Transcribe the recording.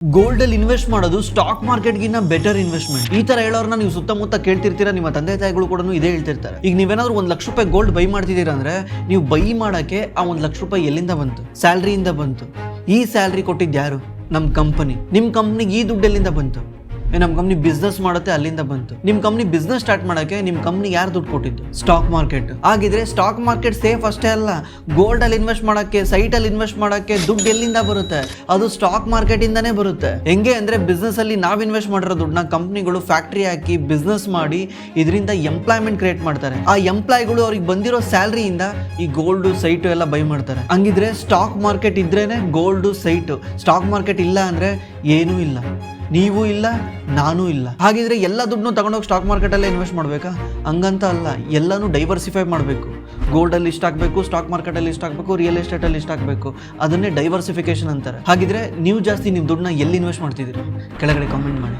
Gold ಅಲ್ಲಿ invest ಮಾಡೋದು stock ಮಾರ್ಕೆಟ್ಗಿನ್ನ better investment. ಈ ತರ ಹೇಳೋರ್ನ ನೀವು ಸುತ್ತಮುತ್ತ ಕೇಳ್ತಿರ್ತೀರಾ, ನಿಮ್ಮ ತಂದೆ ತಾಯಿಗಳು ಕೂಡ ಇದೇ ಹೇಳ್ತಿರ್ತಾರೆ. ಈಗ ನೀವೇನಾದ್ರೂ ₹1,00,000 ಗೋಲ್ಡ್ ಬೈ ಮಾಡ್ತಿದ್ದೀರಾ ಅಂದ್ರೆ ನೀವು ಬೈ ಮಾಡಕ್ಕೆ ಆ ₹1,00,000 ಎಲ್ಲಿಂದ ಬಂತು? ಸ್ಯಾಲ್ರಿಯಿಂದ ಬಂತು. ಈ ಸ್ಯಾಲ್ರಿ ಕೊಟ್ಟಿದ್ದು ಯಾರು? ನಮ್ಮ ಕಂಪನಿ. ನಿಮ್ಮ ಕಂಪ್ನಿಗೆ ಈ ದುಡ್ಡು ಎಲ್ಲಿಂದ ಬಂತು? ನಮ್ಮ ಕಂಪ್ನಿ ಬಿಸ್ನೆಸ್ ಮಾಡುತ್ತೆ, ಅಲ್ಲಿಂದ ಬಂತು. ನಿಮ್ಮ ಕಂಪ್ನಿ ಬಿಸ್ನೆಸ್ ಸ್ಟಾರ್ಟ್ ಮಾಡಕ್ಕೆ ನಿಮ್ಮ ಕಂಪ್ನಿ ಯಾರು ದುಡ್ಡು ಕೊಟ್ಟಿದ್ದು? Stock market. ಆಗಿದ್ರೆ ಸ್ಟಾಕ್ ಮಾರ್ಕೆಟ್ ಸೇಫ್ ಅಷ್ಟೇ ಅಲ್ಲ, ಗೋಲ್ಡ್ ಅಲ್ಲಿ ಇನ್ವೆಸ್ಟ್ ಮಾಡಕ್ಕೆ, ಸೈಟ್ ಅಲ್ಲಿ ಇನ್ವೆಸ್ಟ್ ಮಾಡಕ್ಕೆ ದುಡ್ಡು ಎಲ್ಲಿಂದ ಬರುತ್ತೆ? ಅದು ಸ್ಟಾಕ್ ಮಾರ್ಕೆಟ್ ಇಂದಾನೇ ಬರುತ್ತೆ. ಹೆಂಗೆ ಅಂದ್ರೆ ಬಿಸ್ನೆಸ್ ಅಲ್ಲಿ ನಾವ್ ಇನ್ವೆಸ್ಟ್ ಮಾಡಿರೋ ದುಡ್ಡನ್ನ ಕಂಪ್ನಿಗಳು ಫ್ಯಾಕ್ಟ್ರಿ ಹಾಕಿ ಬಿಸ್ನೆಸ್ ಮಾಡಿ ಇದರಿಂದ ಎಂಪ್ಲಾಯ್ಮೆಂಟ್ ಕ್ರಿಯೇಟ್ ಮಾಡ್ತಾರೆ. ಆ ಎಂಪ್ಲಾಯ್ಗಳು ಅವ್ರಿಗೆ ಬಂದಿರೋ ಸ್ಯಾಲ್ರಿಯಿಂದ ಈ ಗೋಲ್ಡ್ ಸೈಟ್ ಎಲ್ಲ ಬೈ ಮಾಡ್ತಾರೆ. ಹಂಗಿದ್ರೆ ಸ್ಟಾಕ್ ಮಾರ್ಕೆಟ್ ಇದ್ರೇನೆ ಗೋಲ್ಡ್ ಸೈಟ್. ಸ್ಟಾಕ್ ಮಾರ್ಕೆಟ್ ಇಲ್ಲ ಅಂದ್ರೆ ಏನೂ ಇಲ್ಲ, ನೀವು ಇಲ್ಲ, ನಾನೂ ಇಲ್ಲ. ಹಾಗಿದ್ರೆ ಎಲ್ಲ ದುಡ್ಡನ್ನು ತಗೊಂಡೋಗಿ ಸ್ಟಾಕ್ ಮಾರ್ಕೆಟಲ್ಲೇ ಇನ್ವೆಸ್ಟ್ ಮಾಡಬೇಕಾ? ಹಂಗಂತ ಅಲ್ಲ, ಎಲ್ಲನೂ ಡೈವರ್ಸಿಫೈ ಮಾಡಬೇಕು. ಗೋಲ್ಡಲ್ಲಿ ಇಷ್ಟ ಆಗಬೇಕು, ಸ್ಟಾಕ್ ಮಾರ್ಕೆಟಲ್ಲಿ ಇಷ್ಟ ಆಗಬೇಕು, ರಿಯಲ್ ಎಸ್ಟೇಟಲ್ಲಿ ಇಷ್ಟ ಆಗಬೇಕು. ಅದನ್ನೇ ಡೈವರ್ಸಿಫಿಕೇಶನ್ ಅಂತಾರೆ. ಹಾಗಿದ್ರೆ ನೀವು ಜಾಸ್ತಿ ನಿಮ್ಮ ದುಡ್ಡನ್ನ ಎಲ್ಲಿ ಇನ್ವೆಸ್ಟ್ ಮಾಡ್ತಿದ್ದೀರಿ? ಕೆಳಗಡೆ ಕಾಮೆಂಟ್ ಮಾಡಿ.